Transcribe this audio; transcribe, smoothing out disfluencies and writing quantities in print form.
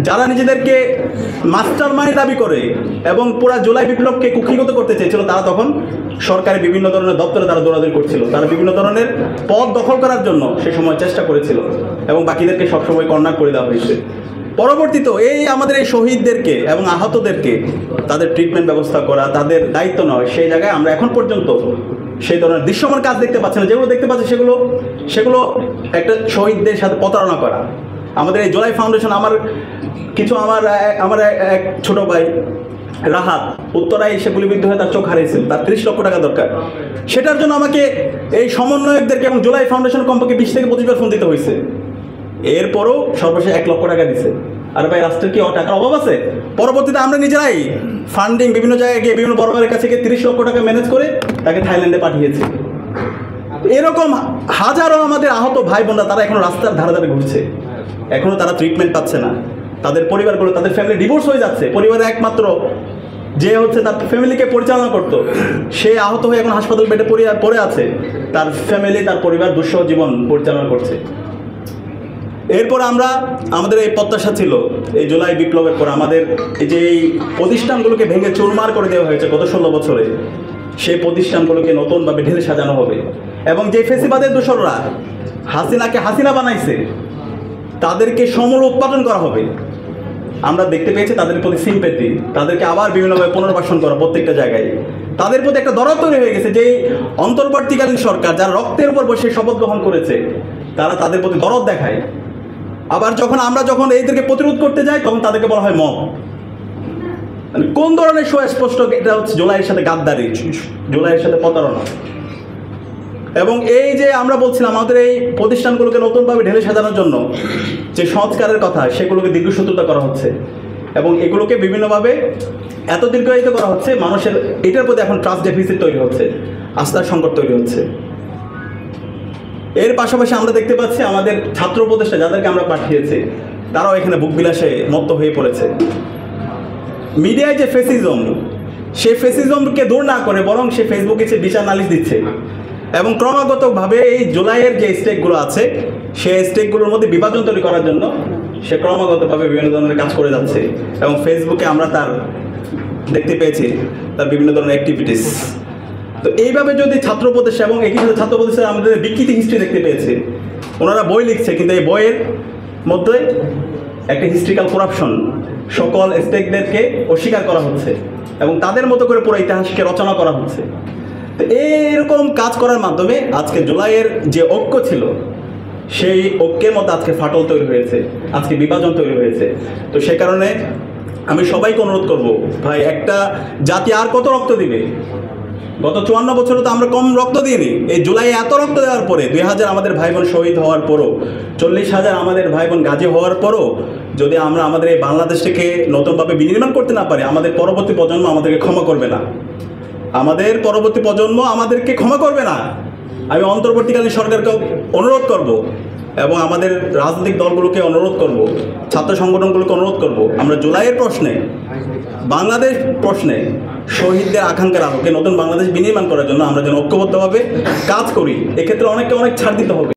যারা নিজেদেরকে master mind দাবি করে এবং পুরা জুলাই বিপ্লবকে কুক্ষিগত করতে চেয়েছিল, তারা তখন সরকারের বিভিন্ন ধরনের দপ্তরে তারা দৌড়াদৌড়ি করছিল, তারা বিভিন্ন ধরনের পদ দখল করার জন্য সে সময় চেষ্টা করেছিল এবং বাকিদেরকে সবসময় কর্নার করে দেওয়া হয়েছে। পরবর্তীতে এই আমাদের এই শহীদদেরকে এবং আহতদেরকে তাদের ট্রিটমেন্ট ব্যবস্থা করা, তাদের দায়িত্ব নয়, সেই জায়গায় আমরা এখন পর্যন্ত সেই ধরনের দৃশ্যমান কাজ দেখতে পাচ্ছি না। যেগুলো দেখতে পাচ্ছি সেগুলো একটা শহীদদের সাথে প্রতারণা করা। আমাদের এই জুলাই ফাউন্ডেশন আমার এক ছোট ভাই রাহাত উত্তরায় এসে গুলিবিদ্ধ হয়ে তার চোখ হারিয়েছিল, তার 30 লক্ষ টাকা দরকার। সেটার জন্য আমাকে এই সমন্বয়কদেরকে এবং জুলাই ফাউন্ডেশন কমপক্ষে 20 থেকে 25 বার ফোন দিতে হয়েছে। এরপরও সর্বশেষ 1 লক্ষ টাকা দিছে। আর ভাই রাষ্ট্রের কি টাকার অভাব আছে? পরবর্তীতে আমরা নিজেরাই ফান্ডিং বিভিন্ন জায়গায় গিয়ে বিভিন্ন বড় ভাইয়ের কাছে গিয়ে 30 লক্ষ টাকা ম্যানেজ করে তাকে থাইল্যান্ডে পাঠিয়েছি। এরকম হাজারো আমাদের আহত ভাই বোনরা তারা এখনো রাস্তার ধারে ধারে ঘুরছে, এখনো তারা ট্রিটমেন্ট পাচ্ছে না। তাদের পরিবারগুলো, তাদের ফ্যামিলি ডিভোর্স হয়ে যাচ্ছে। পরিবারের একমাত্র যে তার ফ্যামিলিকে পরিচালনা করতো, সে আহত হয়ে এখন হাসপাতাল বেডে পড়ে আছে। তার ফ্যামিলি, তার পরিবার দুঃসহ জীবন পরিচালনা করছে। এরপর আমাদের এই প্রত্যাশা ছিল এই জুলাই বিপ্লবের পর আমাদের এই প্রতিষ্ঠানগুলোকে ভেঙে চুরমার করে দেওয়া হয়েছে গত 16 বছরে, সেই প্রতিষ্ঠানগুলোকে নতুনভাবে ঢেলে সাজানো হবে এবং যে ফেসিবাদের দোসররা হাসিনাকে হাসিনা বানাইছে তাদেরকে সমূল উৎপাদন করা হবে। আমরা দেখতে পেয়েছি তাদের প্রতি সিম্প্যাথি, তাদেরকে আবার বিভিন্নভাবে পুনর্বাসন করা প্রত্যেকটা জায়গায়। তাদের প্রতি একটা দরদ তৈরি হয়ে গেছে যে অন্তর্বর্তীকালীন সরকার যারা রক্তের উপর বসে শপথ গ্রহণ করেছে, তারা তাদের প্রতি দরদ দেখায়। আবার আমরা যখন এইদেরকে প্রতিরোধ করতে যাই তখন তাদেরকে বলা হয় মব। কোন ধরনের সুস্পষ্ট এটা হচ্ছে জুলাইয়ের সাথে গাদ্দারি, জুলাইয়ের সাথে প্রতারণা। এবং এই যে আমরা বলছিলাম আমাদের এই প্রতিষ্ঠানগুলোকে নতুনভাবে ঢেলে সাজানোর জন্য যে সংস্কারের কথা, সেগুলোকে দীর্ঘসূত্রতা করা হচ্ছে এবং এগুলোকে বিভিন্নভাবে এত দীর্ঘায়িত করা হচ্ছে, মানুষের এটার প্রতি এখন ট্রাস্ট ডেফিসিট তৈরি হচ্ছে, আস্থার সংকট তৈরি হচ্ছে। এর পাশাপাশি আমরা দেখতে পাচ্ছি আমাদের ছাত্র উপদেষ্টা যাদেরকে আমরা পাঠিয়েছি, তারাও এখানে বুক বিলাসে মত্ত হয়ে পড়েছে। মিডিয়ায় যে ফেসিজম, সেই ফেসিজমকে দূর না করে বরং সে ফেসবুকে সে বিচার নালিশ দিচ্ছে এবং ক্রমাগতভাবে এই জুলাইয়ের যে স্টেকগুলো আছে সেই স্টেকগুলোর মধ্যে বিভাজন তৈরি করার জন্য সে ক্রমাগতভাবে বিভিন্ন ধরনের কাজ করে যাচ্ছে এবং ফেসবুকে আমরা তার দেখতে পেয়েছি তার বিভিন্ন ধরনের অ্যাক্টিভিটিস। তো এইভাবে যদি ছাত্র উপদেষ্টা এবং একই সাথে ছাত্র উপদেষ্টা আমাদের বিকৃতি হিস্ট্রি দেখতে পেয়েছে, ওনারা বই লিখছে কিন্তু এই বইয়ের মধ্যে একটা হিস্ট্রিক্যাল করাপশন, সকল স্টেকদেরকে অস্বীকার করা হচ্ছে এবং তাদের মতো করে পুরো ইতিহাসকে রচনা করা হচ্ছে। তো এইরকম কাজ করার মাধ্যমে আজকে জুলাইয়ের যে ঐক্য ছিল সেই ঐক্যের মধ্যে আজকে ফাটল তৈরি হয়েছে, আজকে বিভাজন তৈরি হয়েছে। তো সে কারণে আমি সবাইকে অনুরোধ করব, ভাই একটা জাতি আর কত রক্ত দিবে? গত 54 বছরে তো আমরা কম রক্ত দিইনি। এই জুলাই এত রক্ত দেওয়ার পরে 2000 আমাদের ভাই বোন শহীদ হওয়ার পরও, 40,000 আমাদের ভাই বোন গাজী হওয়ার পরও যদি আমরা আমাদের এই বাংলাদেশটাকে নতুনভাবে বিনির্মাণ করতে না পারি, আমাদের পরবর্তী প্রজন্ম আমাদেরকে ক্ষমা করবে না। আমাদের পরবর্তী প্রজন্ম আমাদেরকে ক্ষমা করবে না। আমি অন্তর্বর্তীকালীন সরকারকে অনুরোধ করব এবং আমাদের রাজনৈতিক দলগুলোকে অনুরোধ করব, ছাত্র সংগঠনগুলোকে অনুরোধ করব, আমরা জুলাইয়ের প্রশ্নে, বাংলাদেশ প্রশ্নে শহীদদের আকাঙ্ক্ষার আলোকে নতুন বাংলাদেশ বিনির্মাণ করার জন্য আমরা যেন ঐক্যবদ্ধভাবে কাজ করি। এক্ষেত্রে অনেককে অনেক ছাড় দিতে হবে।